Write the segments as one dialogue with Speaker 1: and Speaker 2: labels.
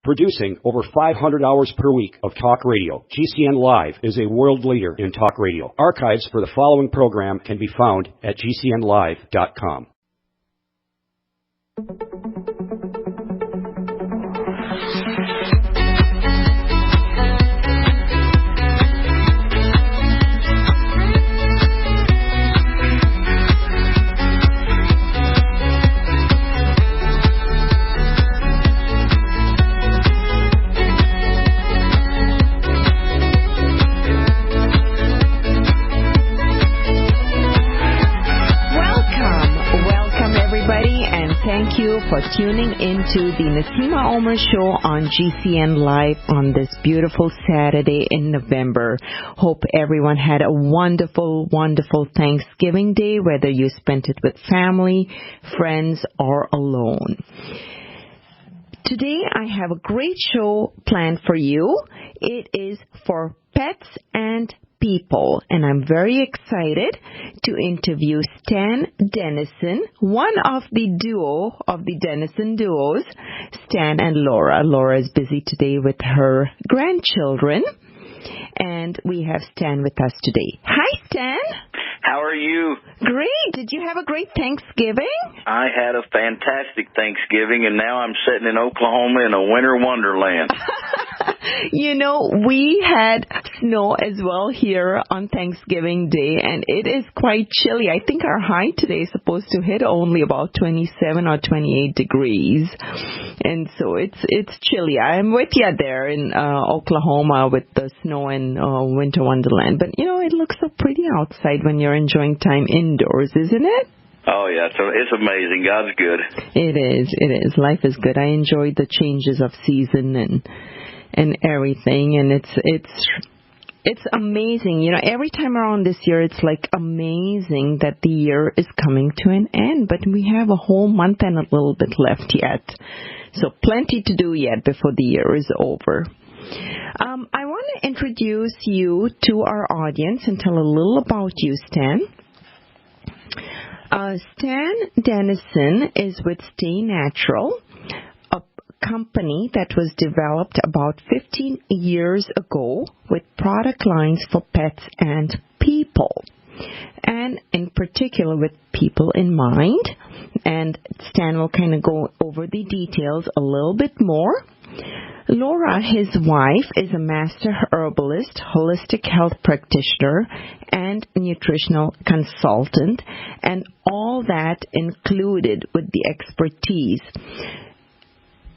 Speaker 1: Producing over 500 hours per week of talk radio, GCN Live is a world leader in talk radio. Archives for the following program can be found at gcnlive.com.
Speaker 2: Thank you for tuning into the Naseema Omer Show on GCN Live on this beautiful Saturday in November. Hope everyone had a wonderful, wonderful Thanksgiving Day, whether you spent it with family, friends, or alone. Today I have a great show planned for you. It is for pets and people, and I'm very excited to interview Stan Dennison, one of the duo of the Dennison duos, Stan and Laura. Laura is busy today with her grandchildren, and we have Stan with us today. Hi, Stan.
Speaker 3: How are you?
Speaker 2: Great. Did you have a great Thanksgiving?
Speaker 3: I had a fantastic Thanksgiving, and now I'm sitting in Oklahoma in a winter wonderland.
Speaker 2: You know, we had snow as well here on Thanksgiving Day, and it is quite chilly. I think our high today is supposed to hit only about 27 or 28 degrees, and so it's chilly. I'm with you there in Oklahoma with the snow and winter wonderland, but you know, it looks so pretty outside when you're enjoying time indoors, isn't it?
Speaker 3: Oh, yeah, so it's amazing. God's good.
Speaker 2: It is. Life is good. I enjoyed the changes of season and everything, and it's amazing. You know, every time around this year, it's like amazing that the year is coming to an end, but we have a whole month and a little bit left yet. So plenty to do yet before the year is over. I want to introduce you to our audience and tell a little about you, Stan. Stan Dennison is with StaNatural, a company that was developed about 15 years ago with product lines for pets and people, and in particular with people in mind. And Stan will kind of go over the details a little bit more. Laura, his wife, is a master herbalist, holistic health practitioner, and nutritional consultant, and all that included with the expertise.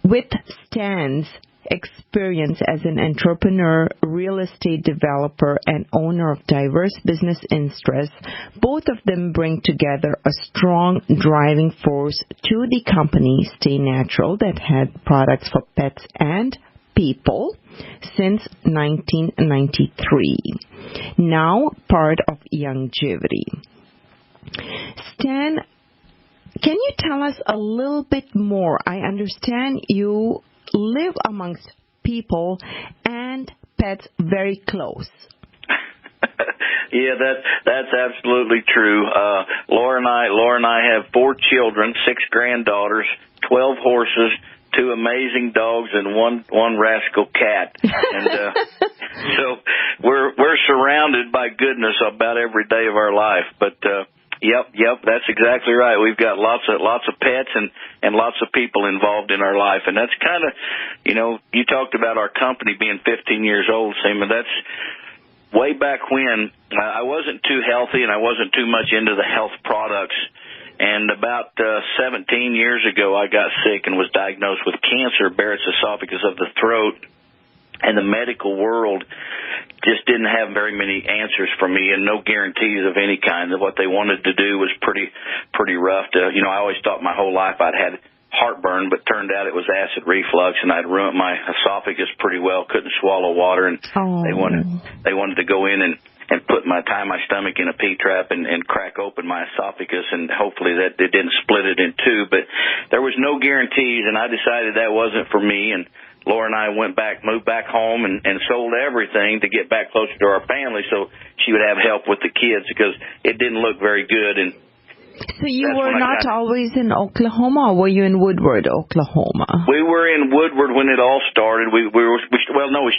Speaker 2: With Stan's experience as an entrepreneur, real estate developer, and owner of diverse business interests, both of them bring together a strong driving force to the company StaNatural that had products for pets and people since 1993, now part of Youngevity. Stan, can you tell us a little bit more? I understand you live amongst people and pets very close.
Speaker 3: Yeah, that's absolutely true. Laura and I have 4 children, 6 granddaughters, 12 horses, 2 amazing dogs, and one rascal cat. And so we're surrounded by goodness about every day of our life. But Yep, that's exactly right. We've got lots of pets and lots of people involved in our life, and that's kind of, you know, you talked about our company being 15 years old, Seema. That's way back when. I wasn't too healthy and I wasn't too much into the health products, and about 17 years ago I got sick and was diagnosed with cancer, Barrett's esophagus of the throat, and the medical world just didn't have very many answers for me and no guarantees of any kind. What they wanted to do was pretty rough. I always thought my whole life I'd had heartburn, but turned out it was acid reflux, and I'd ruined my esophagus pretty well, couldn't swallow water, and they wanted to go in and tie my stomach in a P-trap and crack open my esophagus, and hopefully that it didn't split it in two. But there was no guarantees, and I decided that wasn't for me, and Laura and I moved back home and sold everything to get back closer to our family so she would have help with the kids, because it didn't look very good. And
Speaker 2: So you were not always in Oklahoma, or were you in Woodward, Oklahoma?
Speaker 3: We were in Woodward when it all started. We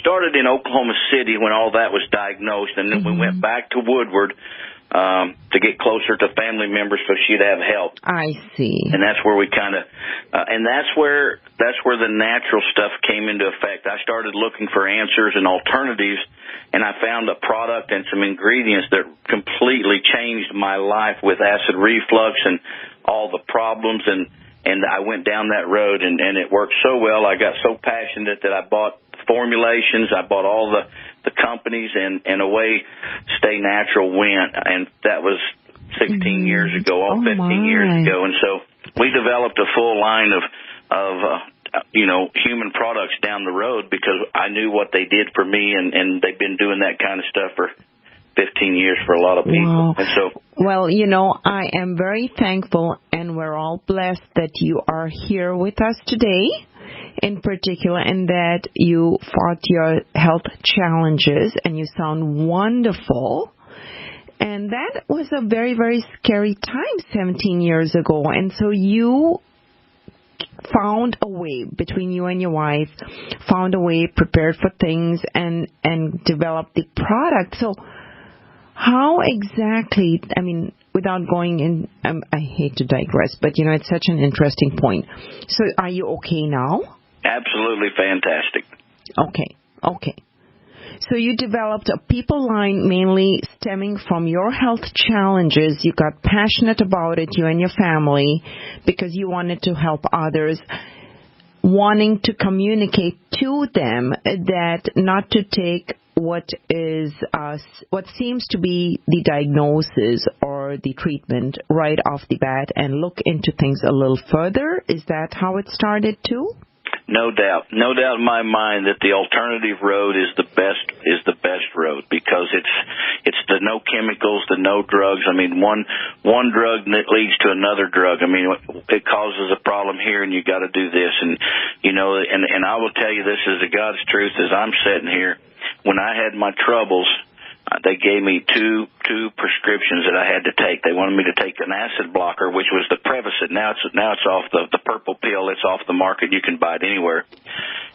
Speaker 3: started in Oklahoma City when all that was diagnosed, and then we went back to Woodward to get closer to family members so she'd have help.
Speaker 2: I see.
Speaker 3: And that's where we kind of, and that's where the natural stuff came into effect. I started looking for answers and alternatives, and I found a product and some ingredients that completely changed my life with acid reflux and all the problems, and I went down that road, and it worked so well. I got so passionate that I bought formulations, I bought all the companies, and away StaNatural went, and that was 16 years ago, 15 years ago, and so we developed a full line of human products down the road because I knew what they did for me, and they've been doing that kind of stuff for 15 years for a lot of people.
Speaker 2: Wow.
Speaker 3: And so,
Speaker 2: well, I am very thankful, and we're all blessed that you are here with us today, in particular, and that you fought your health challenges, and you sound wonderful. And that was a very, very scary time 17 years ago. And so you found a way, between you and your wife, found a way, prepared for things, and developed the product. So how exactly, without going in, I hate to digress, but, it's such an interesting point. So are you okay now?
Speaker 3: Absolutely fantastic.
Speaker 2: Okay. So you developed a people line mainly stemming from your health challenges. You got passionate about it, you and your family, because you wanted to help others, wanting to communicate to them that not to take what seems to be the diagnosis or the treatment right off the bat and look into things a little further. Is that how it started too?
Speaker 3: No doubt in my mind that the alternative road is the best road because it's the no chemicals, the no drugs. One drug that leads to another drug. It causes a problem here, and you got to do this, and I will tell you this is the God's truth. As I'm sitting here, when I had my troubles, they gave me two prescriptions that I had to take. They wanted me to take an acid blocker, which was the Prevacid. Now it's off the purple pill. It's off the market. You can buy it anywhere.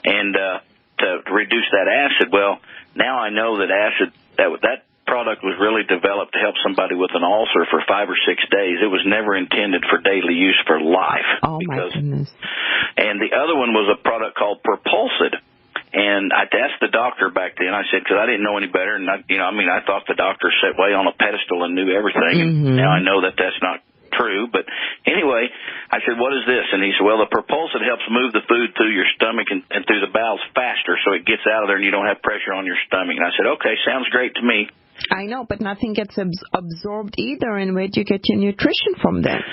Speaker 3: And to reduce that acid, well, now I know that acid that product was really developed to help somebody with an ulcer for 5 or 6 days. It was never intended for daily use for life.
Speaker 2: Oh my goodness!
Speaker 3: And the other one was a product called Propulsid. And I asked the doctor back then, I said, because I didn't know any better, and I thought the doctor sat way on a pedestal and knew everything, and now I know that that's not true, but anyway, I said, what is this? And he said, well, the Propulsid helps move the food through your stomach and through the bowels faster, so it gets out of there and you don't have pressure on your stomach. And I said, okay, sounds great to me.
Speaker 2: I know, but nothing gets absorbed either, and where do you get your nutrition from then?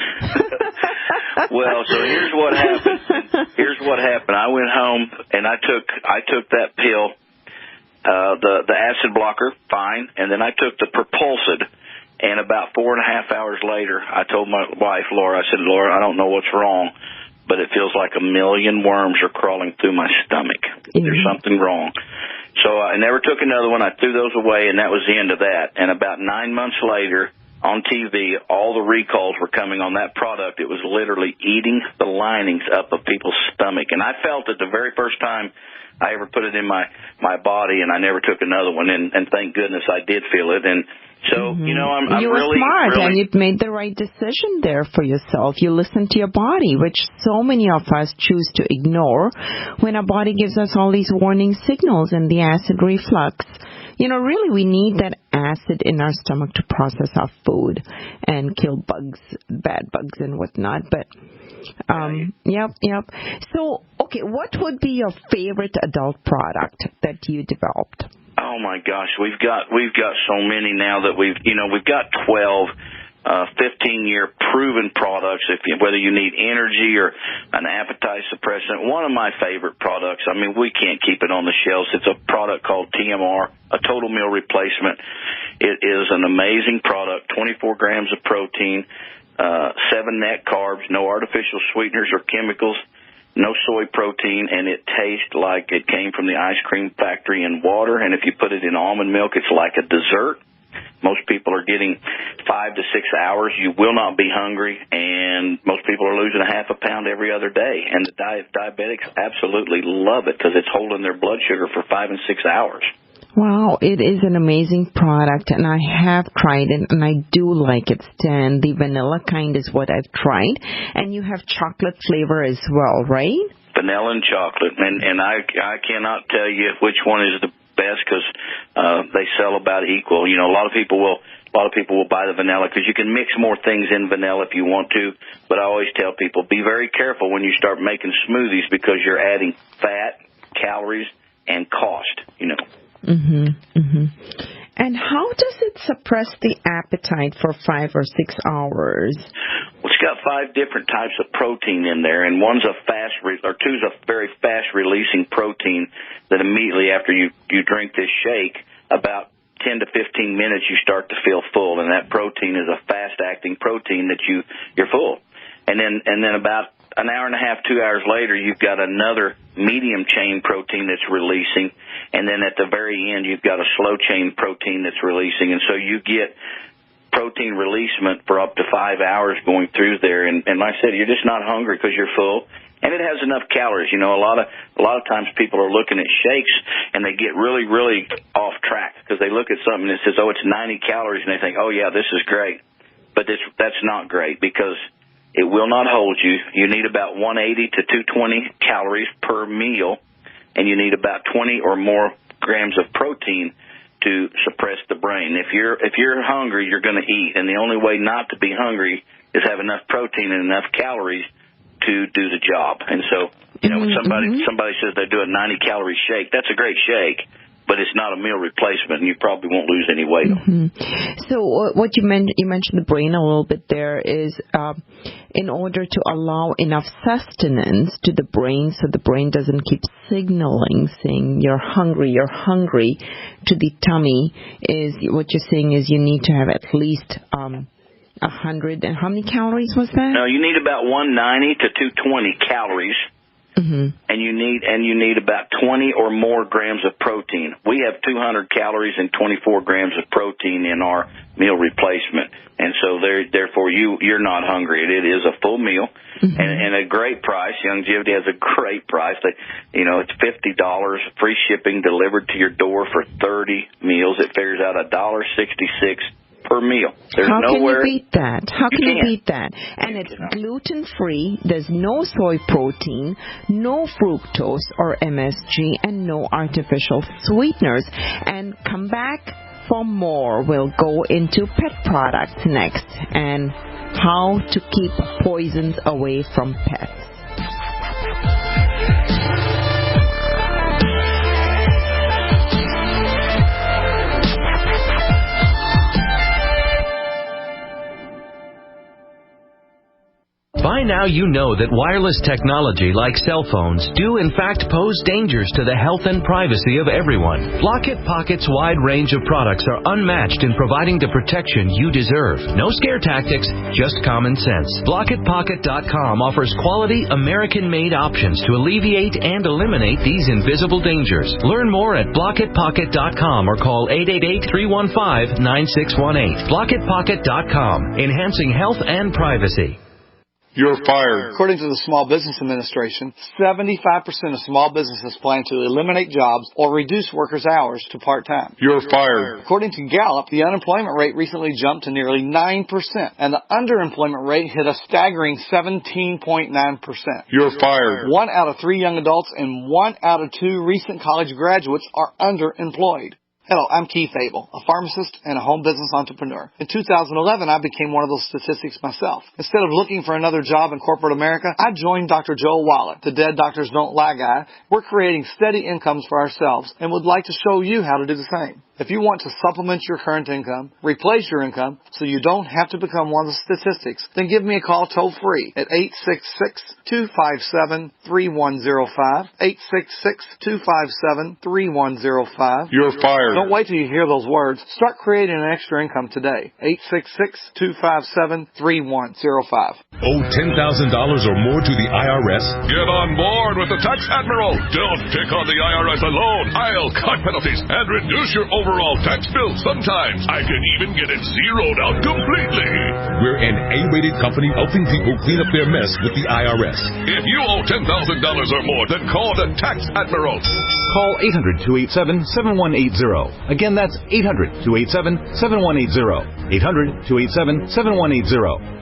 Speaker 3: Well, so here's what happened. I went home and I took that pill, the acid blocker, fine, and then I took the Propulsid. And about 4.5 hours later, I told my wife, Laura, I said, Laura, I don't know what's wrong, but it feels like 1 million worms are crawling through my stomach. There's something wrong. So I never took another one. I threw those away, and that was the end of that. And about 9 months later, on TV, all the recalls were coming on that product. It was literally eating the linings up of people's stomach. And I felt it the very first time I ever put it in my body, and I never took another one. And thank goodness I did feel it. And so, I'm
Speaker 2: you were
Speaker 3: really
Speaker 2: smart,
Speaker 3: really...
Speaker 2: and you made the right decision there for yourself. You listened to your body, which so many of us choose to ignore when our body gives us all these warning signals and the acid reflux. Really, we need that acid in our stomach to process our food and kill bugs, bad bugs and whatnot. But, yep. So, okay, what would be your favorite adult product that you developed?
Speaker 3: Oh my gosh, we've got so many now that we've got 12 15-year proven products, whether you need energy or an appetite suppressant. One of my favorite products, we can't keep it on the shelves. It's a product called TMR, a total meal replacement. It is an amazing product, 24 grams of protein, 7 net carbs, no artificial sweeteners or chemicals, no soy protein, and it tastes like it came from the ice cream factory in water. And if you put it in almond milk, it's like a dessert. Most people are getting 5 to 6 hours. You will not be hungry, and most people are losing a half a pound every other day. And the diabetics absolutely love it because it's holding their blood sugar for 5 and 6 hours.
Speaker 2: Wow, it is an amazing product, and I have tried it, and I do like it, Stan. The vanilla kind is what I've tried, and you have chocolate flavor as well, right?
Speaker 3: Vanilla and chocolate, and I cannot tell you which one is the best because they sell about equal. You know, a lot of people will buy the vanilla because you can mix more things in vanilla if you want to. But I always tell people, be very careful when you start making smoothies because you're adding fat, calories, and cost. You know.
Speaker 2: And how does it suppress the appetite for 5 or 6 hours?
Speaker 3: Well, it's got 5 different types of protein in there, and two's a very fast-releasing protein that immediately after you drink this shake, about 10 to 15 minutes you start to feel full, and that protein is a fast-acting protein that you're full. And then about an hour and a half, 2 hours later, you've got another medium-chain protein that's releasing, and then at the very end, you've got a slow-chain protein that's releasing, and so you get protein releasement for up to 5 hours going through there. And like I said, you're just not hungry because you're full, and it has enough calories. You know, a lot of times people are looking at shakes and they get really, really off track because they look at something that says, oh, it's 90 calories, and they think, oh yeah, this is great, but that's not great because it will not hold you. You need about 180 to 220 calories per meal, and you need about 20 or more grams of protein to suppress the brain. If you're hungry, you're going to eat, and the only way not to be hungry is have enough protein and enough calories to do the job. And so, you know, when somebody says they do a 90-calorie shake, that's a great shake, but it's not a meal replacement, and you probably won't lose any weight.
Speaker 2: So what you mentioned the brain a little bit there is in order to allow enough sustenance to the brain so the brain doesn't keep signaling saying you're hungry to the tummy, is what you're saying is you need to have at least 100, and how many calories was that?
Speaker 3: No, you need about 190 to 220 calories. And you need about 20 or more grams of protein. We have 200 calories and 24 grams of protein in our meal replacement, and so therefore you're not hungry. It is a full meal and a great price. Longevity has a great price. It's $50, free shipping, delivered to your door for 30 meals. It figures out $1.66 per meal.
Speaker 2: How can you beat that? How can you beat that? And it's gluten-free, there's no soy protein, no fructose or MSG, and no artificial sweeteners. And come back for more. We'll go into pet products next and how to keep poisons away from pets.
Speaker 4: By now you know that wireless technology like cell phones do in fact pose dangers to the health and privacy of everyone. Block-It Pocket's wide range of products are unmatched in providing the protection you deserve. No scare tactics, just common sense. BlockItPocket.com offers quality American-made options to alleviate and eliminate these invisible dangers. Learn more at BlockItPocket.com or call 888-315-9618. BlockItPocket.com, enhancing health and privacy.
Speaker 5: You're fired. According to the Small Business Administration, 75% of small businesses plan to eliminate jobs or reduce workers' hours to part-time. You're fired. According to Gallup, the unemployment rate recently jumped to nearly 9%, and the underemployment rate hit a staggering 17.9%. You're fired. 1 out of 3 young adults and 1 out of 2 recent college graduates are underemployed. Hello, I'm Keith Abel, a pharmacist and a home business entrepreneur. In 2011, I became one of those statistics myself. Instead of looking for another job in corporate America, I joined Dr. Joel Wallet, the Dead Doctors Don't Lie guy. We're creating steady incomes for ourselves and would like to show you how to do the same. If you want to supplement your current income, replace your income so you don't have to become one of the statistics, then give me a call toll free at 866-257-3105, 866-257-3105. You're fired. Don't wait till you hear those words. Start creating an extra income today. 866-257-3105.
Speaker 6: Owe $10,000 or more to the IRS?
Speaker 7: Get on board with the Tax Admiral. Don't pick on the IRS alone. I'll cut penalties and reduce your overall tax bill. Sometimes I can even get it zeroed out completely.
Speaker 6: We're an A-rated company helping people clean up their mess with the IRS.
Speaker 7: If you owe $10,000 or more, then call the Tax Admiral.
Speaker 8: Call 800-287-7180. Again, that's 800-287-7180. 800-287-7180.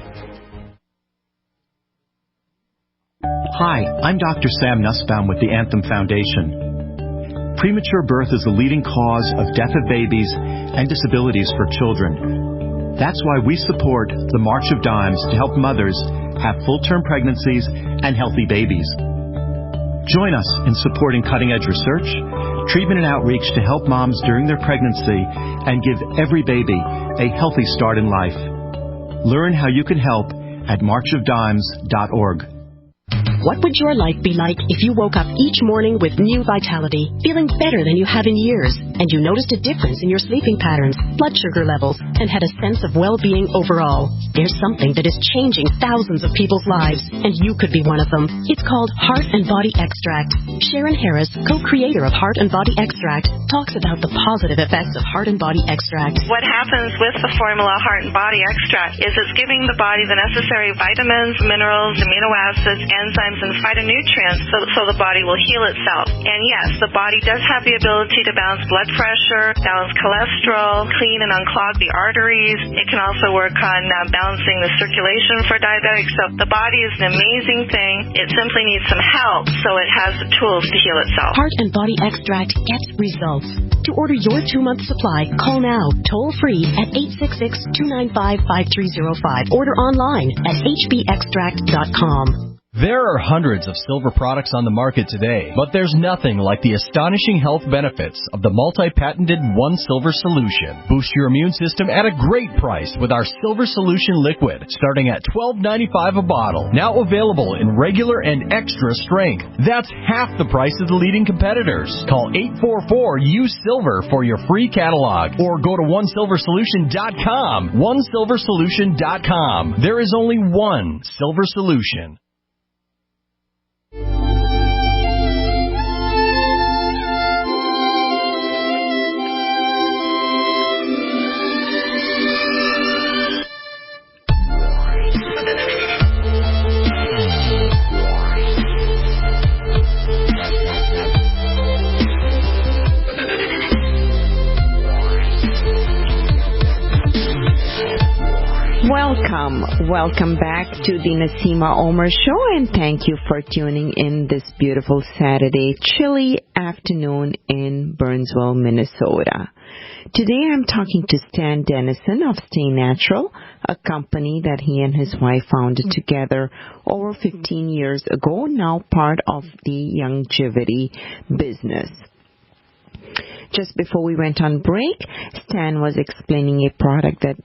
Speaker 9: Hi, I'm Dr. Sam Nussbaum with the Anthem Foundation. Premature birth is the leading cause of death of babies and disabilities for children. That's why we support the March of Dimes to help mothers have full-term pregnancies and healthy babies. Join us in supporting cutting-edge research, treatment and outreach to help moms during their pregnancy and give every baby a healthy start in life. Learn how you can help at marchofdimes.org.
Speaker 10: What would your life be like if you woke up each morning with new vitality, feeling better than you have in years, and you noticed a difference in your sleeping patterns, blood sugar levels, and had a sense of well-being overall? There's something that is changing thousands of people's lives, and you could be one of them. It's called Heart and Body Extract. Sharon Harris, co-creator of Heart and Body Extract, talks about the positive effects of Heart and Body Extract.
Speaker 11: What happens with the formula Heart and Body Extract is it's giving the body the necessary vitamins, minerals, amino acids, enzymes, and phytonutrients so the body will heal itself. And yes, the body does have the ability to balance blood pressure, balance cholesterol, clean and unclog the arteries. It can also work on balancing the circulation for diabetics. So the body is an amazing thing. It simply needs some help so it has the tools to heal itself.
Speaker 10: Heart and Body Extract gets results. To order your 2-month supply, call now, toll free at 866-295-5305. Order online at hbextract.com.
Speaker 12: There are hundreds of silver products on the market today, but there's nothing like the astonishing health benefits of the multi-patented One Silver Solution. Boost your immune system at a great price with our Silver Solution Liquid, starting at $12.95 a bottle. Now available in regular and extra strength. That's half the price of the leading competitors. Call 844-USILVER for your free catalog, or go to OneSilverSolution.com. OneSilverSolution.com. There is only one Silver Solution.
Speaker 2: Welcome back to the Naseema Omer Show, and thank you for tuning in this beautiful Saturday, chilly afternoon in Burnsville, Minnesota. Today I'm talking to Stan Dennison of StaNatural, a company that he and his wife founded together over 15 years ago, now part of the longevity business. Just before we went on break, Stan was explaining a product that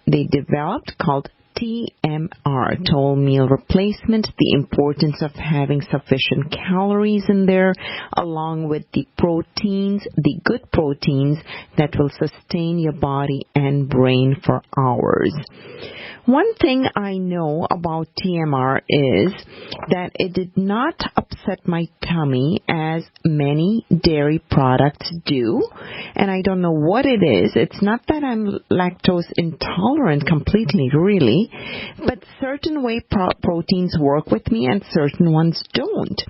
Speaker 2: they developed called TMR, Total Meal Replacement, the importance of having sufficient calories in there, along with the proteins, the good proteins that will sustain your body and brain for hours. One thing I know about TMR is that it did not upset my tummy as many dairy products do, and I don't know what it is. It's not that I'm lactose intolerant completely, really, but certain whey proteins work with me and certain ones don't.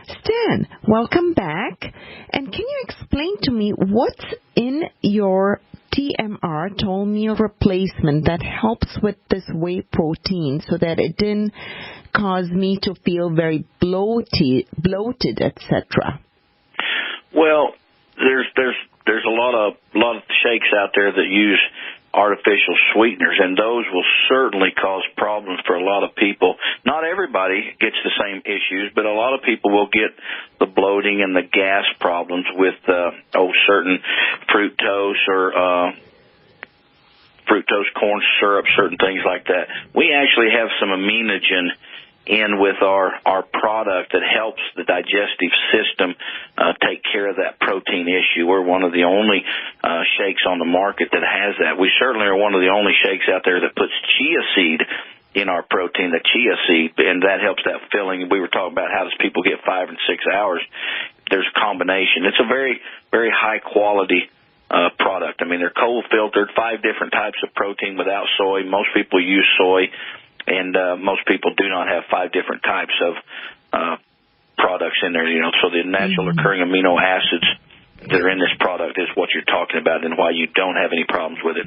Speaker 2: Stan, welcome back, and can you explain to me what's in your TMR, Total Meal Replacement, that helps with this whey protein so that it didn't cause me to feel very bloated, etc.?
Speaker 3: Well, there's a lot of shakes out there that use artificial sweeteners, and those will certainly cause problems for a lot of people. Not everybody gets the same issues, but a lot of people will get the bloating and the gas problems with certain fructose or fructose corn syrup, certain things like that. We actually have some aminogen in with our product that helps the digestive system take care of that protein issue. We're one of the only shakes on the market that has that. We certainly are one of the only shakes out there that puts chia seed in our protein, the chia seed, and that helps that filling. We were talking about how does people get 5 and 6 hours. There's a combination. It's a very, very high quality product. I mean, they're cold filtered, 5 different types of protein without soy. Most people use soy, and most people do not have 5 different types of products in there. So the natural occurring amino acids that are in this product is what you're talking about and why you don't have any problems with it.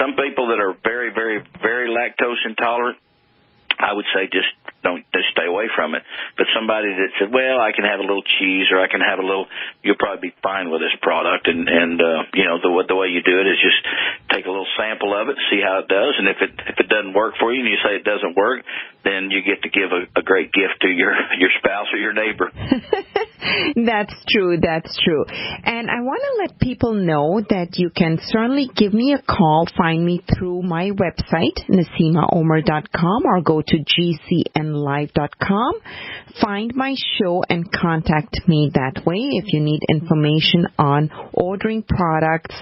Speaker 3: Some people that are very, very, very lactose intolerant, I would say just stay away from it. But somebody that said, well, I can have a little cheese or I can have a little, you'll probably be fine with this product. And the way you do it is just take a little sample of it, see how it does. And if it doesn't work for you and you say it doesn't work, then you get to give a great gift to your spouse or your neighbor.
Speaker 2: That's true. And I want to let people know that you can certainly give me a call, find me through my website, NaseemaOmer.com, or go to GCNlive.com. Find my show and contact me that way if you need information on ordering products,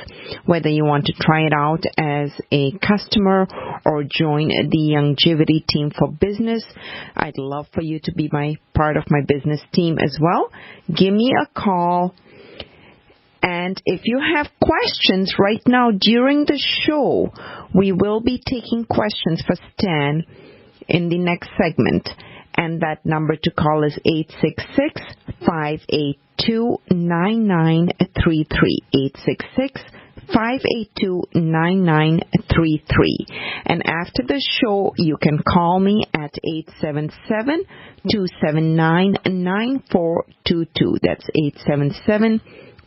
Speaker 2: whether you want to try it out as a customer or join the longevity team for business. I'd love for you to be part of my business team as well. Give me a call. And if you have questions right now during the show, we will be taking questions for Stan in the next segment. And that number to call is 866-582-9933. 866-582-9933. And after the show, you can call me at 877-279-9422. That's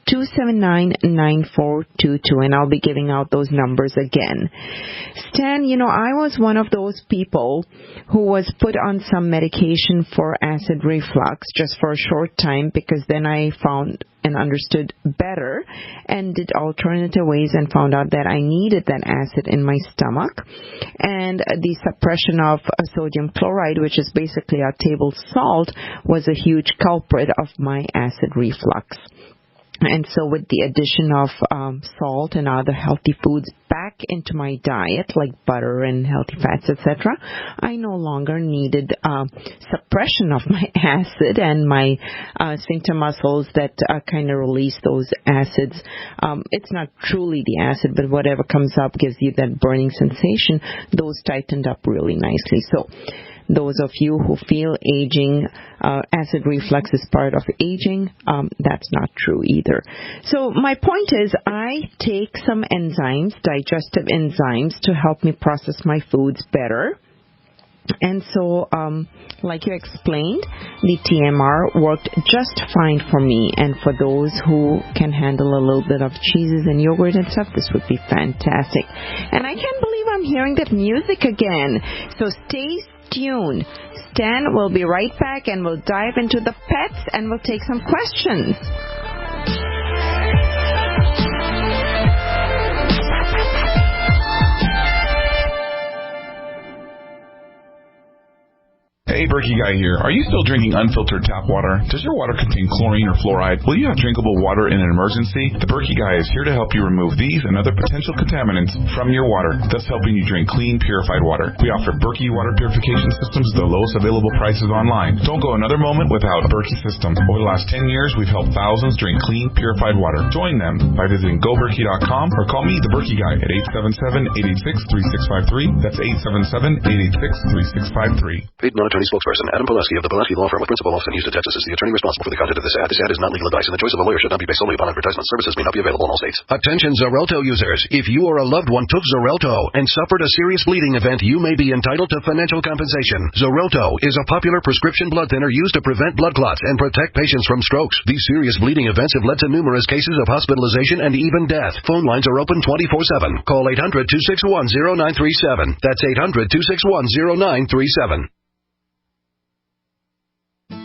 Speaker 2: 877-279-9422, and I'll be giving out those numbers again. Stan, I was one of those people who was put on some medication for acid reflux just for a short time, because then I found and understood better and did alternative ways and found out that I needed that acid in my stomach. And the suppression of sodium chloride, which is basically our table salt, was a huge culprit of my acid reflux. And so with the addition of salt and other healthy foods back into my diet, like butter and healthy fats, etc., I no longer needed suppression of my acid and my sphincter muscles that kind of release those acids. It's not truly the acid, but whatever comes up gives you that burning sensation. Those tightened up really nicely. So those of you who feel aging, acid reflux is part of aging, that's not true either. So my point is, I take some enzymes, digestive enzymes, to help me process my foods better. And so, like you explained, the TMR worked just fine for me. And for those who can handle a little bit of cheeses and yogurt and stuff, this would be fantastic. And I can't believe I'm hearing that music again. So stay tuned. Stan will be right back, and we'll dive into the pets and we'll take some questions.
Speaker 8: Hey, Berkey Guy here. Are you still drinking unfiltered tap water? Does your water contain chlorine or fluoride? Will you have drinkable water in an emergency? The Berkey Guy is here to help you remove these and other potential contaminants from your water, thus helping you drink clean, purified water. We offer Berkey water purification systems at the lowest available prices online. Don't go another moment without a Berkey system. Over the last 10 years, we've helped thousands drink clean, purified water. Join them by visiting GoBerkey.com or call me, the Berkey Guy, at 877-886-3653. That's 877-886-3653.
Speaker 13: Paid non-attorney spokesperson Adam Pulaski of the Pulaski Law Firm with principal office in Houston, Texas, is the attorney responsible for the content of this ad. This ad is not legal advice, and the choice of a lawyer should not be based solely upon advertisement. Services may not be available in all states. Attention Xarelto users. If you or a loved one took Xarelto and suffered a serious bleeding event, you may be entitled to financial compensation. Xarelto is a popular prescription blood thinner used to prevent blood clots and protect patients from strokes. These serious bleeding events have led to numerous cases of hospitalization and even death. Phone lines are open 24/7. Call 800-261-0937. That's 800-261-0937.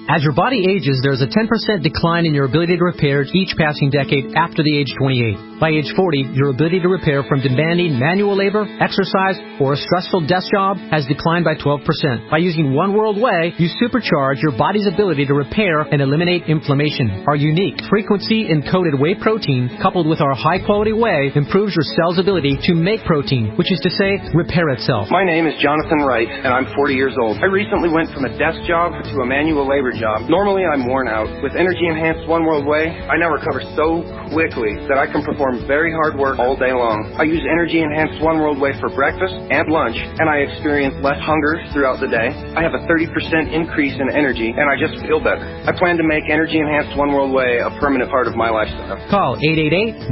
Speaker 14: As your body ages, there is a 10% decline in your ability to repair each passing decade after the age 28. By age 40, your ability to repair from demanding manual labor, exercise, or a stressful desk job has declined by 12%. By using One World Whey, you supercharge your body's ability to repair and eliminate inflammation. Our unique frequency-encoded whey protein, coupled with our high-quality whey, improves your cell's ability to make protein, which is to say, repair itself.
Speaker 15: My name is Jonathan Wright, and I'm 40 years old. I recently went from a desk job to a manual labor job. Normally, I'm worn out. With energy-enhanced One World Whey, I now recover so quickly that I can perform very hard work all day long. I use energy-enhanced One World Whey for breakfast and lunch, and I experience less hunger throughout the day. I have a 30% increase in energy, and I just feel better. I plan to make energy-enhanced One World Whey a permanent part of my lifestyle.
Speaker 14: Call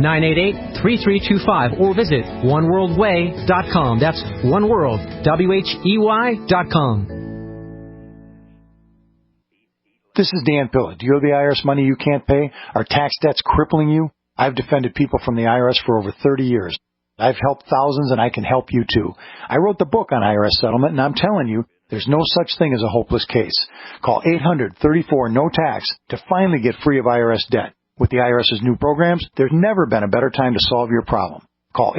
Speaker 14: 888-988-3325 or visit oneworldwhey.com. That's oneworld, WHEY.com.
Speaker 16: This is Dan Pilla. Do you owe the IRS money you can't pay? Are tax debts crippling you? I've defended people from the IRS for over 30 years. I've helped thousands, and I can help you too. I wrote the book on IRS settlement, and I'm telling you, there's no such thing as a hopeless case. Call 800-34-NO-TAX to finally get free of IRS debt. With the IRS's new programs, there's never been a better time to solve your problem. Call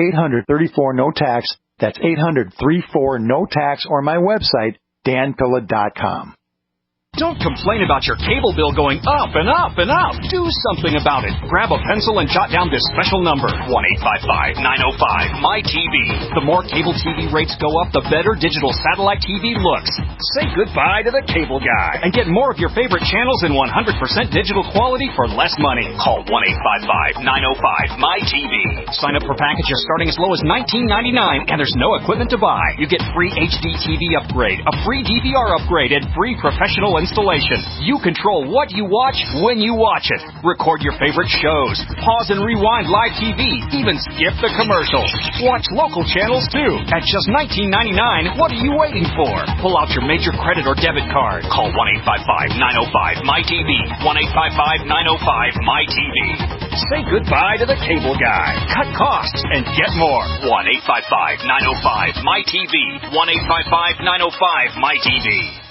Speaker 16: 800-34-NO-TAX. That's 800-34-NO-TAX, or my website, danpilla.com.
Speaker 17: Don't complain about your cable bill going up and up and up. Do something about it. Grab a pencil and jot down this special number, 1-855-905-MY-TV. The more cable TV rates go up, the better digital satellite TV looks. Say goodbye to the cable guy and get more of your favorite channels in 100% digital quality for less money. Call 1-855-905-MY-TV. Sign up for packages starting as low as $19.99, and there's no equipment to buy. You get free HD TV upgrade, a free DVR upgrade, and free professional installation. You control what you watch when you watch it. Record your favorite shows. Pause and rewind live TV. Even skip the commercials. Watch local channels too. At just $19.99, what are you waiting for? Pull out your major credit or debit card. Call 1-855-905-MY-TV. 1-855-905-MY-TV. Say goodbye to the cable guy. Cut costs and get more. 1-855-905-MY-TV. 1-855-905-MY-TV.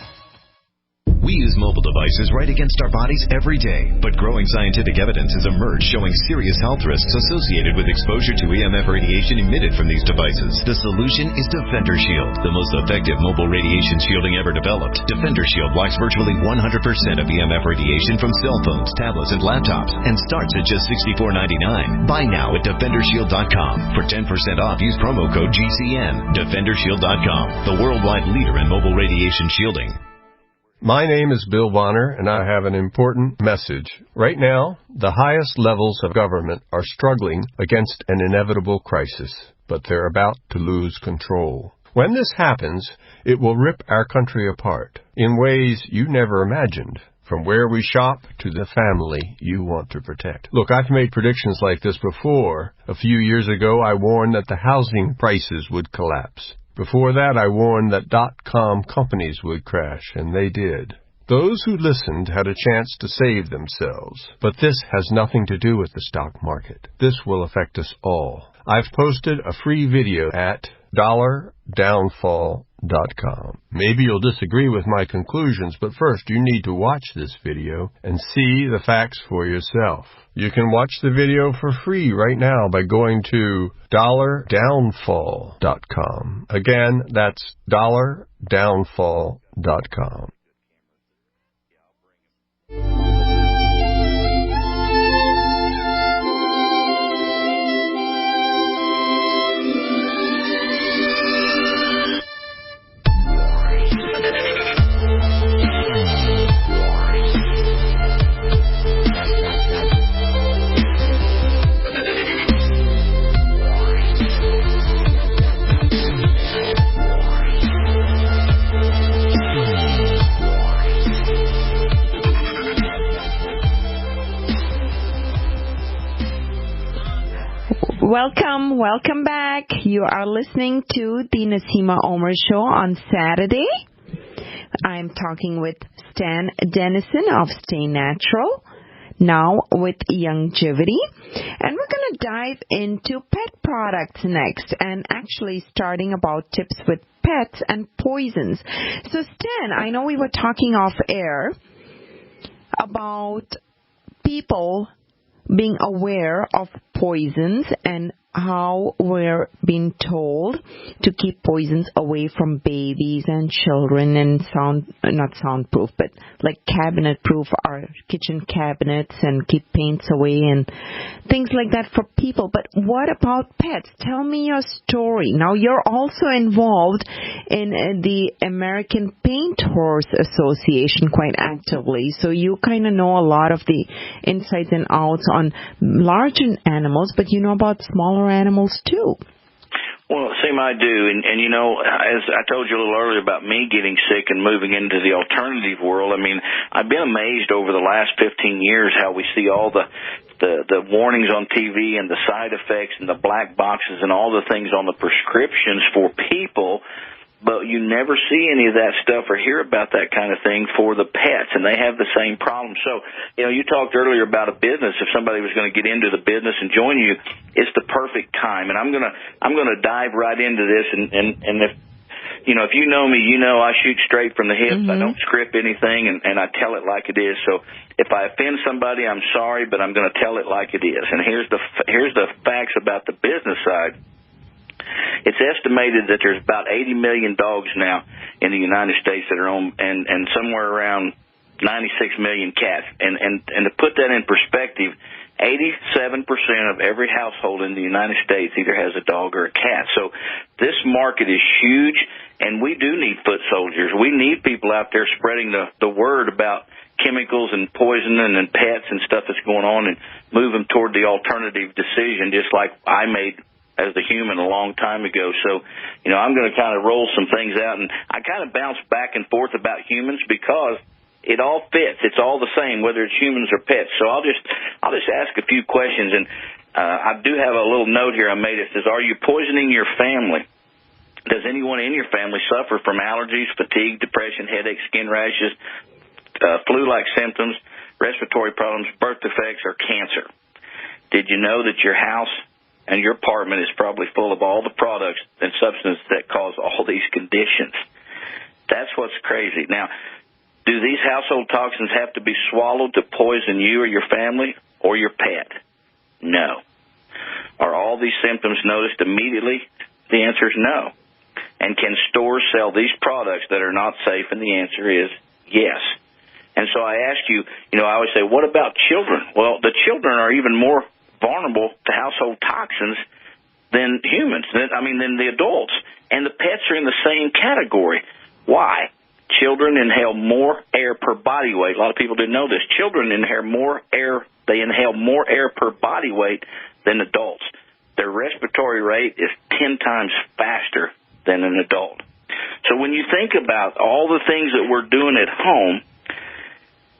Speaker 18: We use mobile devices right against our bodies every day, but growing scientific evidence has emerged showing serious health risks associated with exposure to EMF radiation emitted from these devices. The solution is Defender Shield, the most effective mobile radiation shielding ever developed. Defender Shield blocks virtually 100% of EMF radiation from cell phones, tablets, and laptops, and starts at just $64.99. Buy now at DefenderShield.com. For 10% off, use promo code GCN. DefenderShield.com, the worldwide leader in mobile radiation shielding.
Speaker 19: My name is Bill Bonner, and I have an important message. Right now, the highest levels of government are struggling against an inevitable crisis, but they're about to lose control. When this happens, it will rip our country apart in ways you never imagined, from where we shop to the family you want to protect. Look, I've made predictions like this before. A few years ago, I warned that the housing prices would collapse. Before that, I warned that .com companies would crash, and they did. Those who listened had a chance to save themselves. But this has nothing to do with the stock market. This will affect us all. I've posted a free video at $downfall.com. Maybe you'll disagree with my conclusions, but first you need to watch this video and see the facts for yourself. You can watch the video for free right now by going to $downfall.com. Again, that's $downfall.com.
Speaker 2: Welcome back. You are listening to the Naseema Omer Show on Saturday. I'm talking with Stan Dennison of StaNatural, now with Youngevity. And we're going to dive into pet products next, and actually starting about tips with pets and poisons. So Stan, I know we were talking off air about people being aware of poisons and how we're being told to keep poisons away from babies and children and not soundproof, but like cabinet-proof, our kitchen cabinets, and keep paints away and things like that for people. But what about pets? Tell me your story. Now, you're also involved in the American Paint Horse Association quite actively, so you kind of know a lot of the insides and outs on larger animals, but you know about smaller animals too.
Speaker 3: Well, I do. And you know, as I told you a little earlier about me getting sick and moving into the alternative world, I mean, I've been amazed over the last 15 years how we see all the warnings on TV and the side effects and the black boxes and all the things on the prescriptions for people, but you never see any of that stuff or hear about that kind of thing for the pets, and they have the same problem. So, you know, you talked earlier about a business. If somebody was going to get into the business and join you, it's the perfect time. And I'm gonna dive right into this. And if you know me, you know I shoot straight from the hips. I don't script anything, and I tell it like it is. So if I offend somebody, I'm sorry, but I'm going to tell it like it is. And here's the facts about the business side. It's estimated that there's about 80 million dogs now in the United States that are owned, and somewhere around 96 million cats. And to put that in perspective, 87% of every household in the United States either has a dog or a cat. So this market is huge, and we do need foot soldiers. We need people out there spreading the word about chemicals and poisoning and pets and stuff that's going on, and move them toward the alternative decision, just like I made as a human a long time ago. So, you know, I'm going to kind of roll some things out, and I kind of bounce back and forth about humans because it all fits. It's all the same, whether it's humans or pets. So I'll just ask a few questions, and I do have a little note here I made. It says, are you poisoning your family? Does anyone in your family suffer from allergies, fatigue, depression, headaches, skin rashes, flu-like symptoms, respiratory problems, birth defects, or cancer? Did you know that your house and your apartment is probably full of all the products and substances that cause all these conditions? That's what's crazy. Now, do these household toxins have to be swallowed to poison you or your family or your pet? No. Are all these symptoms noticed immediately? The answer is no. And can stores sell these products that are not safe? And the answer is yes. And so I ask you, I always say, what about children? Well, the children are even more vulnerable to household toxins than humans, than the adults. And the pets are in the same category. Why? Children inhale more air per body weight. A lot of people didn't know this. Children inhale more air. They inhale more air per body weight than adults. Their respiratory rate is 10 times faster than an adult. So when you think about all the things that we're doing at home,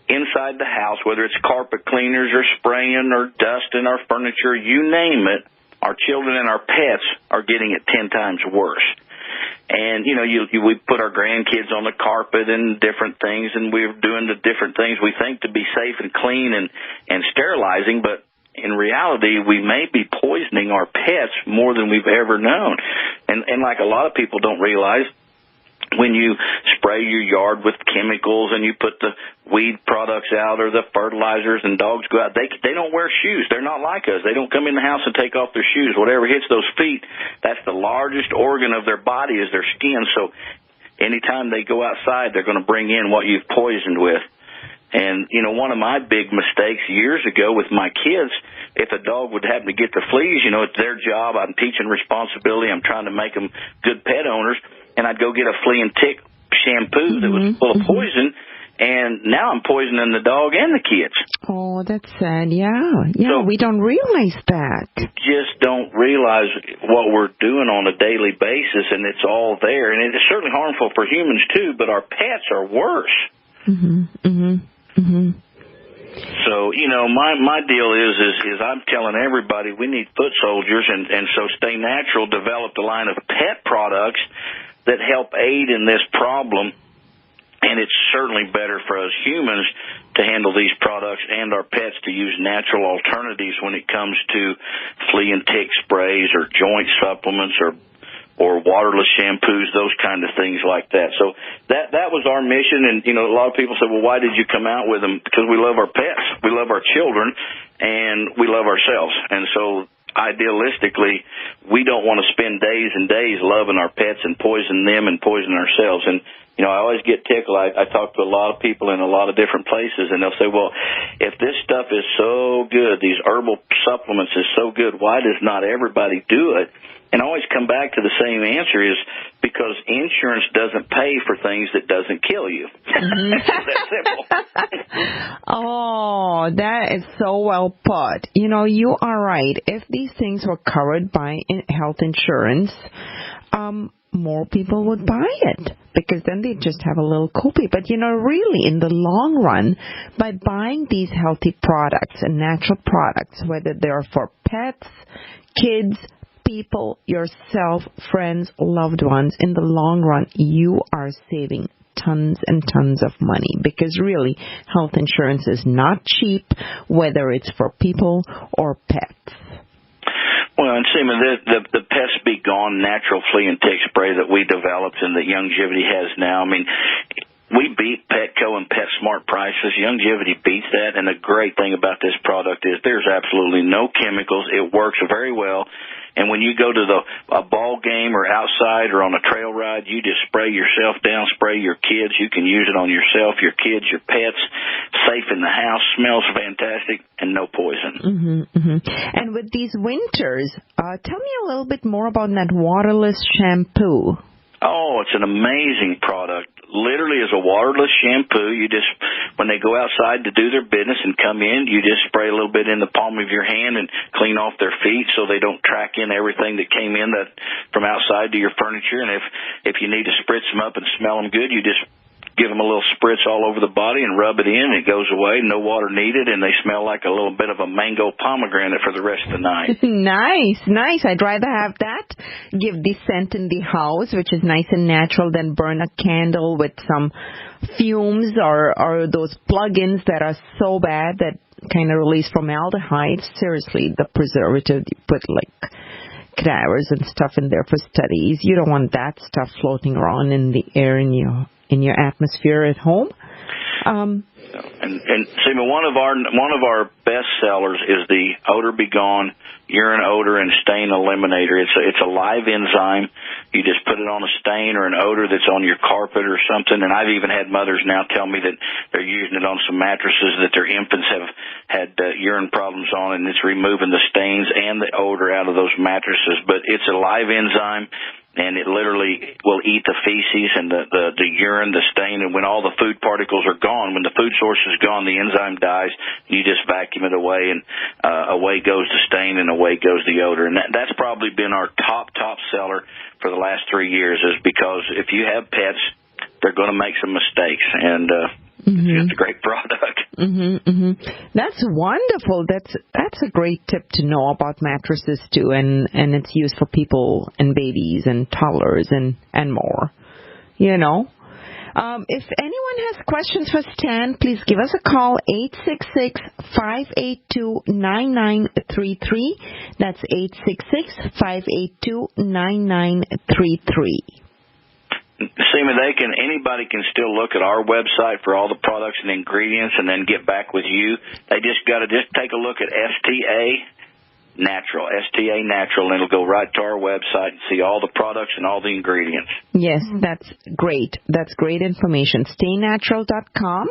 Speaker 3: inside the house, whether it's carpet cleaners or spraying or dusting our furniture, you name it, our children and our pets are getting it 10 times worse. And, we put our grandkids on the carpet and different things, and we're doing the different things we think to be safe and clean and sterilizing, but in reality, we may be poisoning our pets more than we've ever known. And like a lot of people don't realize, when you spray your yard with chemicals and you put the weed products out or the fertilizers and dogs go out, they don't wear shoes. They're not like us. They don't come in the house and take off their shoes. Whatever hits those feet, that's the largest organ of their body is their skin. So anytime they go outside, they're going to bring in what you've poisoned with. And, one of my big mistakes years ago with my kids, if a dog would happen to get the fleas, it's their job. I'm teaching responsibility. I'm trying to make them good pet owners. And I'd go get a flea and tick shampoo that was full of poison, and now I'm poisoning the dog and the kids.
Speaker 2: Oh, that's sad. Yeah, so we don't realize that.
Speaker 3: You just don't realize what we're doing on a daily basis, and it's all there. And it's certainly harmful for humans, too, but our pets are worse. So, my deal is I'm telling everybody we need foot soldiers, and so StaNatural developed a line of pet products that help aid in this problem, and it's certainly better for us humans to handle these products and our pets to use natural alternatives when it comes to flea and tick sprays or joint supplements or or waterless shampoos, those kind of things like that. So that was our mission. And, a lot of people say, well, why did you come out with them? Because we love our pets, we love our children, and we love ourselves. And so idealistically, we don't want to spend days and days loving our pets and poison them and poison ourselves. And, I always get tickled. I talk to a lot of people in a lot of different places, and they'll say, well, if this stuff is so good, these herbal supplements is so good, why does not everybody do it? And I always come back to the same answer is because insurance doesn't pay for things that doesn't kill you. It's that simple.
Speaker 2: Oh, that is so well put. You are right. If these things were covered by health insurance, more people would buy it because then they just have a little copay. But, really, in the long run, by buying these healthy products and natural products, whether they're for pets, kids, people, yourself, friends, loved ones, in the long run, you are saving tons and tons of money because really, health insurance is not cheap, whether it's for people or pets.
Speaker 3: Well, and Naseema, the Pest Be Gone natural flea and tick spray that we developed and that Youngevity has now, we beat Petco and PetSmart prices. Youngevity beats that, and the great thing about this product is there's absolutely no chemicals. It works very well. And when you go to a ball game or outside or on a trail ride, you just spray yourself down, spray your kids. You can use it on yourself, your kids, your pets. Safe in the house, smells fantastic, and no poison.
Speaker 2: And with these winters, tell me a little bit more about that waterless shampoo.
Speaker 3: Oh, it's an amazing product. Literally is a waterless shampoo. You just, when they go outside to do their business and come in, you just spray a little bit in the palm of your hand and clean off their feet so they don't track in everything that came in that from outside to your furniture. And if you need to spritz them up and smell them good, you just give them a little spritz all over the body and rub it in, and it goes away, no water needed, and they smell like a little bit of a mango pomegranate for the rest of the night.
Speaker 2: Nice. I'd rather have that, give the scent in the house, which is nice and natural, than burn a candle with some fumes or those plug-ins that are so bad that kind of release formaldehyde. Seriously, the preservative, you put like cadavers and stuff in there for studies. You don't want that stuff floating around in the air in your atmosphere at home.
Speaker 3: And see, one of our best sellers is the Odor Be Gone urine odor and stain eliminator. It's a live enzyme. You just put it on a stain or an odor that's on your carpet or something. And I've even had mothers now tell me that they're using it on some mattresses that their infants have had urine problems on, and it's removing the stains and the odor out of those mattresses. But it's a live enzyme, and it literally will eat the feces and the urine, the stain, and when all the food particles are gone, when the food source is gone, the enzyme dies, you just vacuum it away, and away goes the stain and away goes the odor. And that's probably been our top seller for the last 3 years, is because if you have pets, they're going to make some mistakes, and it's a great product.
Speaker 2: That's wonderful. That's a great tip to know about mattresses too, and it's used for people and babies and toddlers and more. You know, if anyone has questions for Stan, please give us a call, 866-582-9933. That's 866-582-9933.
Speaker 3: Naseema, anybody can still look at our website for all the products and ingredients and then get back with you. They just got to take a look at StaNatural, and it'll go right to our website and see all the products and all the ingredients.
Speaker 2: Yes, that's great. That's great information. StaNatural.com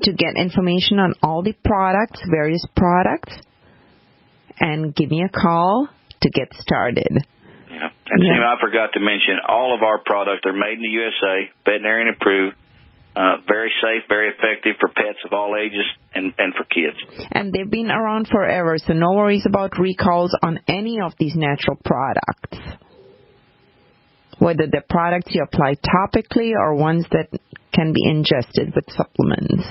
Speaker 2: to get information on all the products, various products, and give me a call to get started.
Speaker 3: And I forgot to mention, all of our products are made in the USA, veterinarian approved, very safe, very effective for pets of all ages and for kids.
Speaker 2: And they've been around forever, so no worries about recalls on any of these natural products. Whether they're products you apply topically or ones that can be ingested with supplements.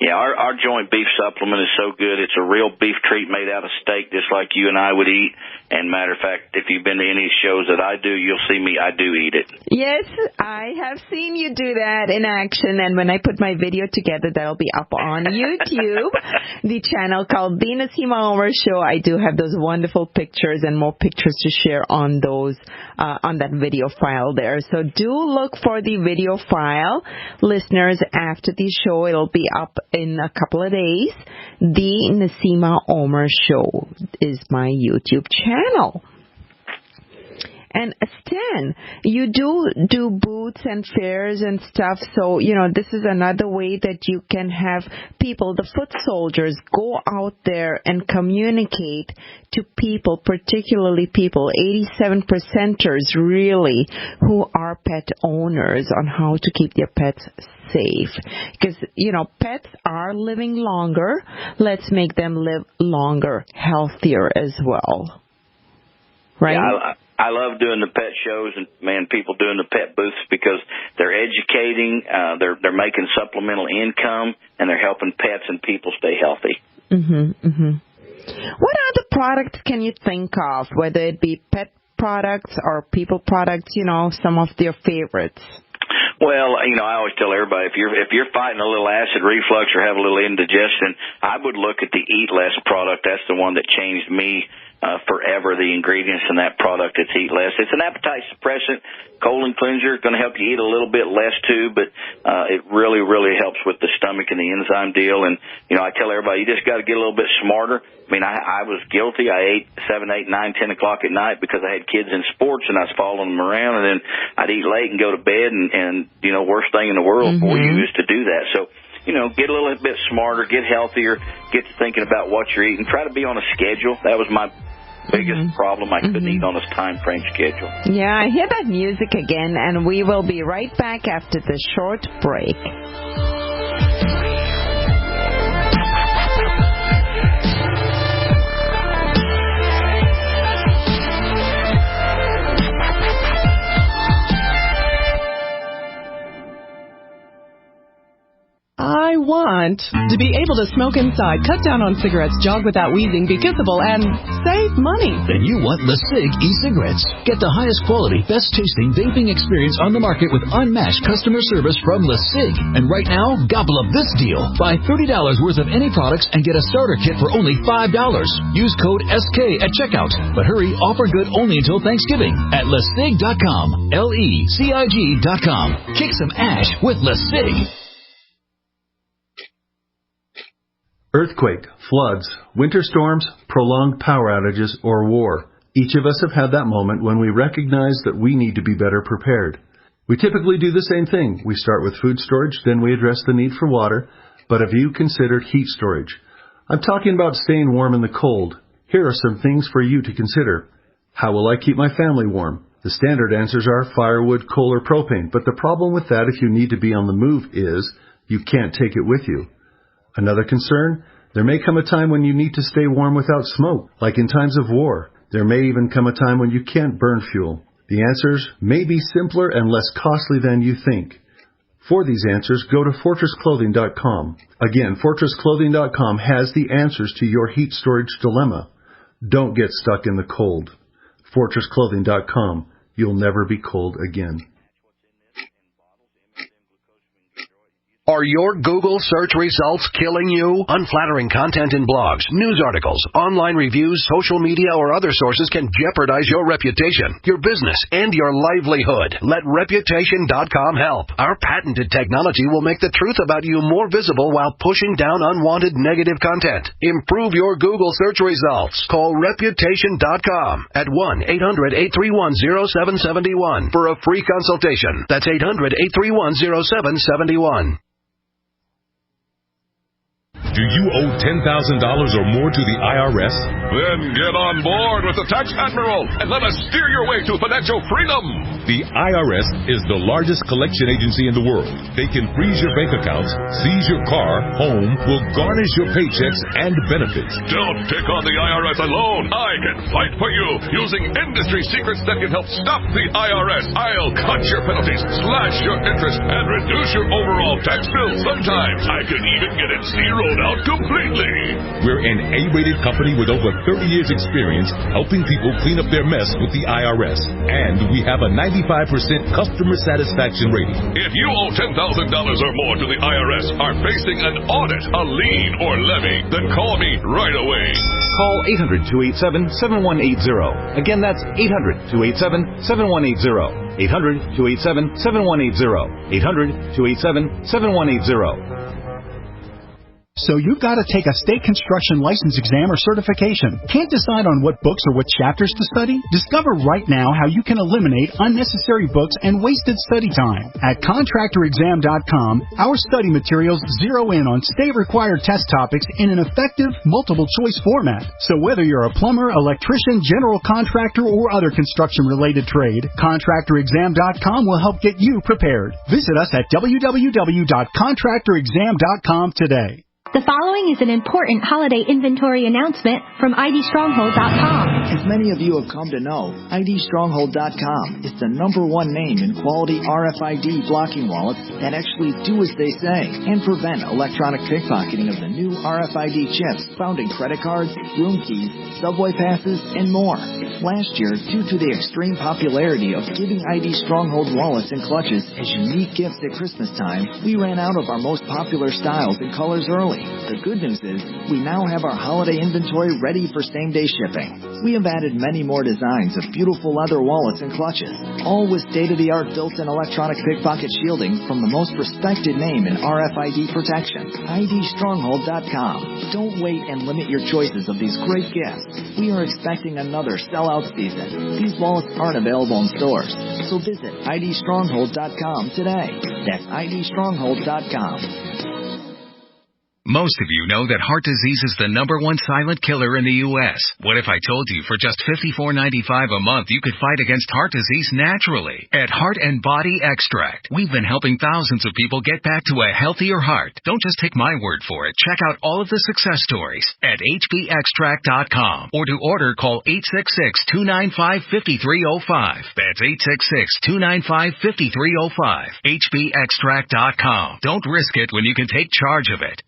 Speaker 3: Yeah, our joint beef supplement is so good. It's a real beef treat made out of steak, just like you and I would eat. And matter of fact, if you've been to any shows that I do, you'll see me. I do eat it.
Speaker 2: Yes, I have seen you do that in action. And when I put my video together, that'll be up on YouTube, the channel called The Naseema Omer Show. I do have those wonderful pictures and more pictures to share on those, on that video file there. So do look for the video file. Listeners, after the show, it'll be up in a couple of days. The Naseema Omer Show is my YouTube channel. And Stan, you do booths and fairs and stuff, so, this is another way that you can have people, the foot soldiers, go out there and communicate to people, particularly people, 87%ers really, who are pet owners, on how to keep their pets safe. Because, pets are living longer. Let's make them live longer, healthier as well. Right?
Speaker 3: Yeah, I love doing the pet shows and, people doing the pet booths because they're educating, they're making supplemental income, and they're helping pets and people stay healthy.
Speaker 2: What other products can you think of, whether it be pet products or people products, some of their favorites?
Speaker 3: Well, I always tell everybody, if you're fighting a little acid reflux or have a little indigestion, I would look at the Eat Less product. That's the one that changed me forever. The ingredients in that product, it's Eat Less. It's an appetite suppressant, colon cleanser. Going to help you eat a little bit less too, but it really, really helps with the stomach and the enzyme deal. And I tell everybody, you just got to get a little bit smarter. I was guilty. I ate 7, 8, 9, 10 o'clock at night because I had kids in sports and I was following them around, and then I'd eat late and go to bed, and worst thing in the world for you is to do that. So, get a little bit smarter, get healthier, get to thinking about what you're eating. Try to be on a schedule. That was my biggest problem. I couldn't eat on a time frame schedule.
Speaker 2: Yeah, I hear that music again, and we will be right back after the short break.
Speaker 20: I want to be able to smoke inside, cut down on cigarettes, jog without wheezing, be kissable, and save money.
Speaker 21: Then you want LeSig e-cigarettes. Get the highest quality, best tasting vaping experience on the market with unmatched customer service from LeSig. And right now, gobble up this deal. Buy $30 worth of any products and get a starter kit for only $5. Use code SK at checkout. But hurry, offer good only until Thanksgiving at LeSig.com. LECIG.com. Kick some ash with LeSig.
Speaker 22: Earthquake, floods, winter storms, prolonged power outages, or war. Each of us have had that moment when we recognize that we need to be better prepared. We typically do the same thing. We start with food storage, then we address the need for water. But have you considered heat storage? I'm talking about staying warm in the cold. Here are some things for you to consider. How will I keep my family warm? The standard answers are firewood, coal, or propane. But the problem with that if you need to be on the move is you can't take it with you. Another concern, there may come a time when you need to stay warm without smoke, like in times of war. There may even come a time when you can't burn fuel. The answers may be simpler and less costly than you think. For these answers, go to FortressClothing.com. Again, FortressClothing.com has the answers to your heat storage dilemma. Don't get stuck in the cold. FortressClothing.com. You'll never be cold again.
Speaker 13: Are your Google search results killing you? Unflattering content in blogs, news articles, online reviews, social media, or other sources can jeopardize your reputation, your business, and your livelihood. Let Reputation.com help. Our patented technology will make the truth about you more visible while pushing down unwanted negative content. Improve your Google search results. Call Reputation.com at 1-800-831-0771 for a free consultation. That's 800-831-0771.
Speaker 6: Do you owe $10,000 or more to the IRS?
Speaker 7: Then get on board with the Tax Admiral and let us steer your way to financial freedom.
Speaker 6: The IRS is the largest collection agency in the world. They can freeze your bank accounts, seize your car, home, will garnish your paychecks and benefits.
Speaker 7: Don't take on the IRS alone. I can fight for you using industry secrets that can help stop the IRS. I'll cut your penalties, slash your interest, and reduce your overall tax bill. Sometimes I can even get it zeroed out completely.
Speaker 6: We're an A-rated company with over 30 years experience helping people clean up their mess with the IRS. And we have a 95% customer satisfaction rating.
Speaker 7: If you owe $10,000 or more to the IRS, are facing an audit, a lien, or levy, then call me right away.
Speaker 1: Call 800-287-7180. Again, that's 800-287-7180. 800-287-7180. 800-287-7180.
Speaker 4: So you've got to take a state construction license exam or certification. Can't decide on what books or what chapters to study? Discover right now how you can eliminate unnecessary books and wasted study time. At contractorexam.com, our study materials zero in on state-required test topics in an effective, multiple-choice format. So whether you're a plumber, electrician, general contractor, or other construction-related trade, contractorexam.com will help get you prepared. Visit us at www.contractorexam.com today.
Speaker 23: The following is an important holiday inventory announcement from IDStronghold.com.
Speaker 24: As many of you have come to know, IDStronghold.com is the #1 name in quality RFID blocking wallets that actually do as they say and prevent electronic pickpocketing of the new RFID chips found in credit cards, room keys, subway passes, and more. Last year, due to the extreme popularity of giving ID Stronghold wallets and clutches as unique gifts at Christmas time, we ran out of our most popular styles and colors early. The good news is, we now have our holiday inventory ready for same-day shipping. We have added many more designs of beautiful leather wallets and clutches, all with state-of-the-art built-in electronic pickpocket shielding from the most respected name in RFID protection, IDStronghold.com. Don't wait and limit your choices of these great gifts. We are expecting another sellout season. These wallets aren't available in stores, so visit IDStronghold.com today. That's IDStronghold.com.
Speaker 25: Most of you know that heart disease is the #1 silent killer in the U.S. What if I told you for just $54.95 a month you could fight against heart disease naturally? At Heart and Body Extract, we've been helping thousands of people get back to a healthier heart. Don't just take my word for it. Check out all of the success stories at hbextract.com. Or to order, call 866-295-5305. That's 866-295-5305. hbextract.com. Don't risk it when you can take charge of it.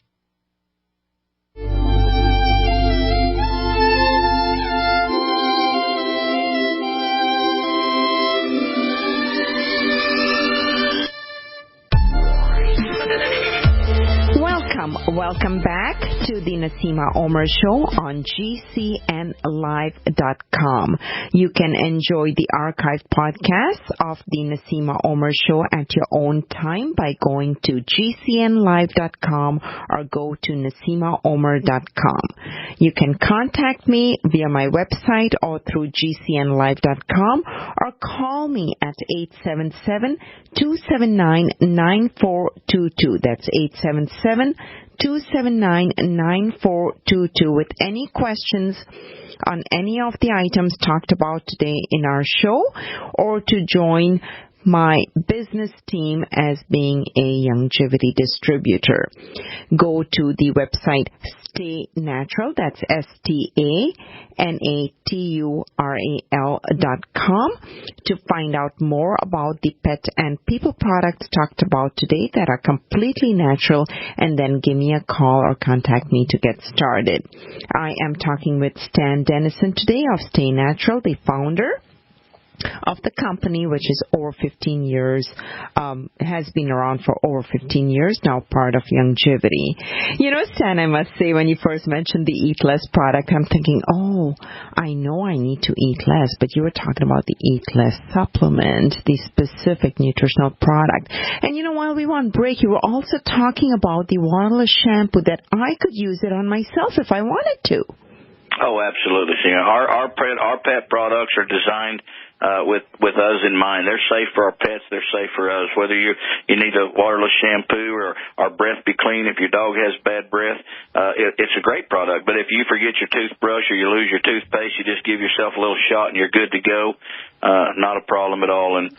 Speaker 2: Welcome back to the Naseema Omer Show on GCNlive.com. You can enjoy the archived podcasts of the Naseema Omer Show at your own time by going to GCNlive.com or go to NaseemaOmer.com. You can contact me via my website or through GCNlive.com or call me at 877-279-9422. That's 877-279-9422 with any questions on any of the items talked about today in our show, or to join my business team as being a longevity distributor. Go to the website StaNatural, that's StaNatural.com, to find out more about the pet and people products talked about today that are completely natural, and then give me a call or contact me to get started. I am talking with Stan Dennison today of StaNatural, the founder of the company, which is over 15 years, has been around for over 15 years now, part of longevity. You know, Stan, I must say, when you first mentioned the Eat Less product, I'm thinking, oh, I know I need to eat less, but you were talking about the Eat Less supplement, the specific nutritional product. And you know, while we were on break, you were also talking about the waterless shampoo that I could use it on myself if I wanted to.
Speaker 3: Oh, absolutely. See, our pet products are designed with us in mind. They're safe for our pets. They're safe for us. Whether you need a waterless shampoo or our breath be clean if your dog has bad breath, it's a great product. But if you forget your toothbrush or you lose your toothpaste, you just give yourself a little shot and you're good to go. Not a problem at all. And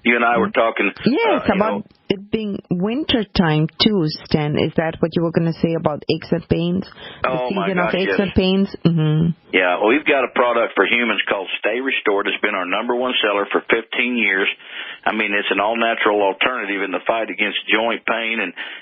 Speaker 3: you and I were talking.
Speaker 2: Yes, about it being winter time too, Stan. Is that what you were going to say about aches and pains? The season of aches and pains? Mm-hmm.
Speaker 3: Yeah, well, we've got a product for humans called Stay Restored. It's been our #1 seller for 15 years. I mean, it's an all-natural alternative in the fight against joint pain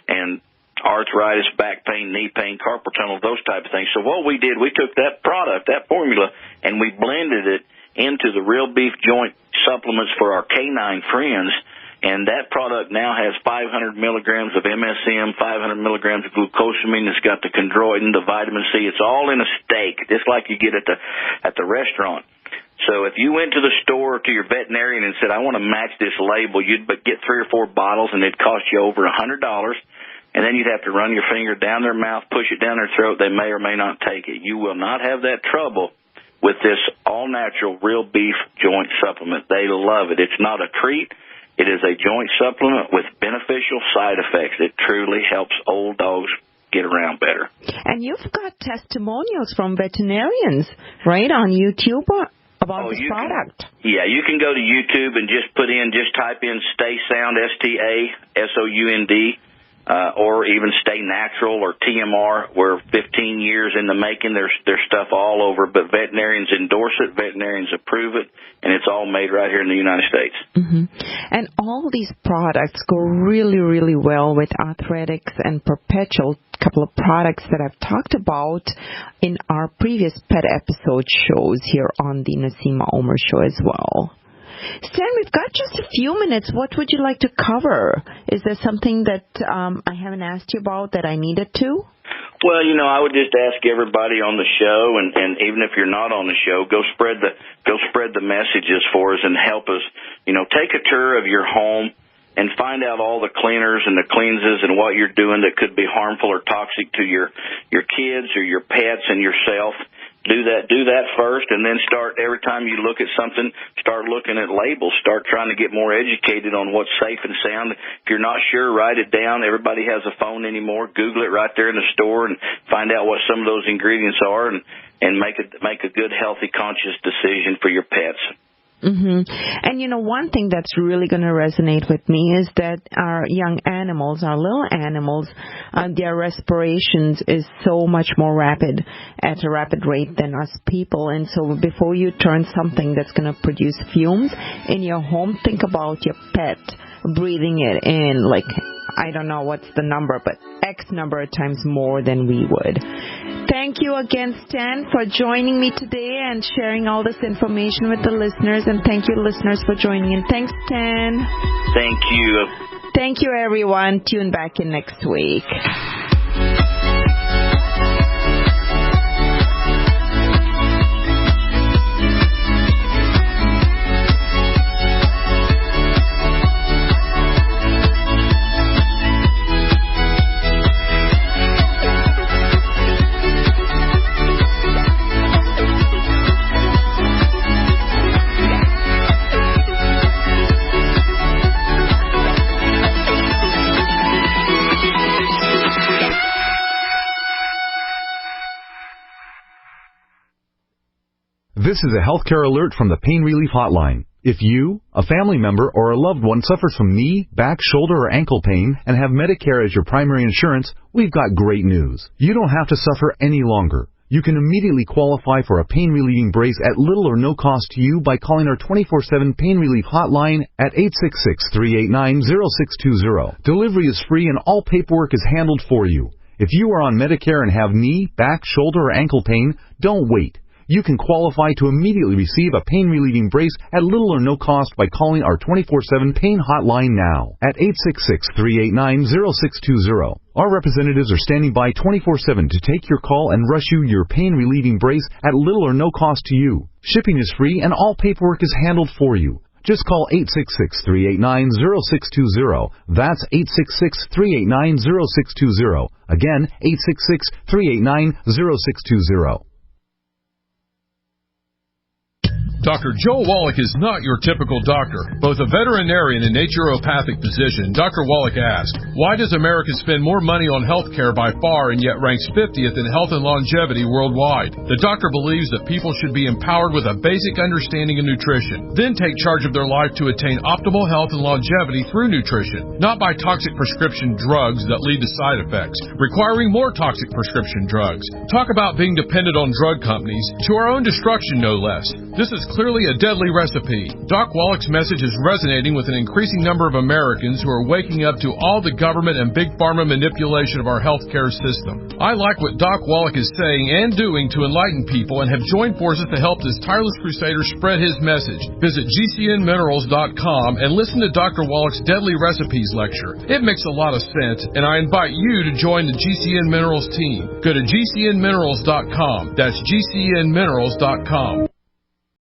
Speaker 3: and arthritis, back pain, knee pain, carpal tunnel, those type of things. So what we did, we took that product, that formula, and we blended it into the Real Beef Joint supplements for our canine friends. And that product now has 500 milligrams of MSM, 500 milligrams of glucosamine. It's got the chondroitin, the vitamin C. It's all in a steak, just like you get at the restaurant. So if you went to the store to your veterinarian and said, I want to match this label, you'd get 3 or 4 bottles, and it'd cost you over $100. And then you'd have to run your finger down their mouth, push it down their throat. They may or may not take it. You will not have that trouble with this all-natural Real Beef Joint supplement. They love it. It's not a treat. It is a joint supplement with beneficial side effects. It truly helps old dogs get around better.
Speaker 2: And you've got testimonials from veterinarians, right, on YouTube about this product.
Speaker 3: You can go to YouTube and just type in Stay Sound, STASOUND, or even StaNatural or TMR. We're 15 years in the making. There's stuff all over, but veterinarians endorse it, veterinarians approve it, and it's all made right here in the United States.
Speaker 2: Mm-hmm. And all these products go really, really well with arthritics and perpetual, couple of products that I've talked about in our previous pet episode shows here on the Naseema Omer Show as well. Stan, we've got just a few minutes. What would you like to cover? Is there something that I haven't asked you about that I needed to?
Speaker 3: Well, I would just ask everybody on the show, and even if you're not on the show, go spread the messages for us and help us. Take a tour of your home and find out all the cleaners and the cleanses and what you're doing that could be harmful or toxic to your kids or your pets and yourself. Do that first, and then start, every time you look at something, start looking at labels. Start trying to get more educated on what's safe and sound. If you're not sure, write it down. Everybody has a phone anymore. Google it right there in the store and find out what some of those ingredients are, and make a good, healthy, conscious decision for your pets.
Speaker 2: Mm-hmm. And one thing that's really going to resonate with me is that our young animals, our little animals, their respirations is so much more rapid, at a rapid rate than us people. And so before you turn something that's going to produce fumes in your home, think about your pet breathing it in, like, I don't know what's the number, but X number of times more than we would. Thank you again, Stan, for joining me today and sharing all this information with the listeners. And thank you, listeners, for joining in. Thanks, Stan.
Speaker 3: Thank you.
Speaker 2: Thank you, everyone. Tune back in next week.
Speaker 1: This is a healthcare alert from the Pain Relief Hotline. If you, a family member, or a loved one suffers from knee, back, shoulder, or ankle pain and have Medicare as your primary insurance, we've got great news. You don't have to suffer any longer. You can immediately qualify for a pain-relieving brace at little or no cost to you by calling our 24/7 Pain Relief Hotline at 866-389-0620. Delivery is free and all paperwork is handled for you. If you are on Medicare and have knee, back, shoulder, or ankle pain, don't wait. You can qualify to immediately receive a pain-relieving brace at little or no cost by calling our 24/7 Pain Hotline now at 866-389-0620. Our representatives are standing by 24/7 to take your call and rush you your pain-relieving brace at little or no cost to you. Shipping is free and all paperwork is handled for you. Just call 866-389-0620. That's 866-389-0620. Again, 866-389-0620.
Speaker 5: Dr. Joe Wallach is not your typical doctor. Both a veterinarian and naturopathic physician, Dr. Wallach asked, why does America spend more money on health care by far and yet ranks 50th in health and longevity worldwide? The doctor believes that people should be empowered with a basic understanding of nutrition, then take charge of their life to attain optimal health and longevity through nutrition, not by toxic prescription drugs that lead to side effects, requiring more toxic prescription drugs. Talk about being dependent on drug companies, to our own destruction no less. This is clearly a deadly recipe. Doc Wallach's message is resonating with an increasing number of Americans who are waking up to all the government and big pharma manipulation of our healthcare system. I like what Doc Wallach is saying and doing to enlighten people and have joined forces to help this tireless crusader spread his message. Visit GCNminerals.com and listen to Dr. Wallach's Deadly Recipes lecture. It makes a lot of sense, and I invite you to join the GCN Minerals team. Go to GCNminerals.com. That's GCNminerals.com.